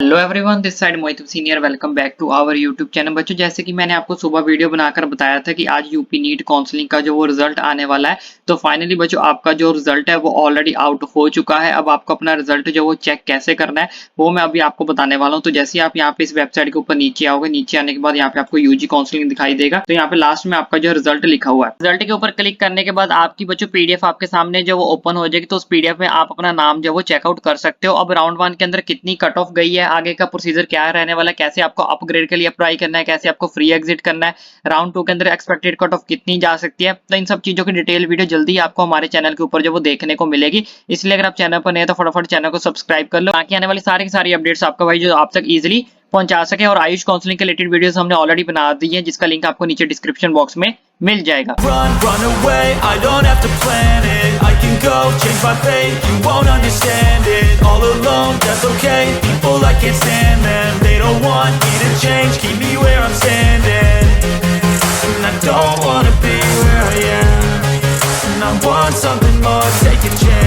Hello everyone, this side Mohit senior. Welcome back to our YouTube channel. बच्चों, जैसे कि मैंने आपको सुबह वीडियो बनाकर बताया था कि आज यूपी नीट काउंसलिंग का जो वो रिजल्ट आने वाला है, तो फाइनली बच्चों आपका जो रिजल्ट है वो ऑलरेडी आउट हो चुका है। अब आपको अपना रिजल्ट जो वो चेक कैसे करना है वो मैं अभी आपको बताने वाला हूँ। तो जैसे ही आप यहाँ पे इस वेबसाइट के ऊपर नीचे आओगे, नीचे आने के बाद यहाँ पे आपको यूजी काउंसलिंग दिखाई देगा। तो यहाँ पे लास्ट में आपका जो रिजल्ट लिखा हुआ है, रिजल्ट के ऊपर क्लिक करने के बाद आपकी बच्चों पीडीएफ आपके सामने जो वो ओपन हो जाएगी। तो उस पीडीएफ में आप अपना नाम जो वो चेकआउट कर सकते हो। अब राउंड 1 के अंदर कितनी कट ऑफ गई है, आगे का प्रोसीजर क्या रहने वाला है, कैसे आपको अपग्रेड के लिए अप्लाई करना है, कैसे आपको फ्री एग्जिट करना है, राउंड 2 के अंदर एक्सपेक्टेड कट ऑफ कितनी जा सकती है। तो इन सब चीजों की डिटेल वीडियो जल्दी आपको हमारे चैनल के ऊपर जो वो देखने को मिलेगी। इसलिए अगर आप चैनल पर नए तो फटाफट चैनल को सब्सक्राइब कर लो, ताकि आने वाली सारी की सारी अपडेट्स आपका भाई जो आप तक इजिली पहुंचा सके। और आयुष काउंसलिंग के रिलेटेड वीडियोस हमने ऑलरेडी बना दी है, जिसका लिंक आपको नीचे डिस्क्रिप्शन बॉक्स में मिल जाएगा। Run away, I don't have to plan it. I can go change my fate, you won't understand it. All alone, that's okay. People, I can't stand them. They don't want me to change, keep me where I'm standing. And I don't wanna be where I am. And I want something more, take a chance.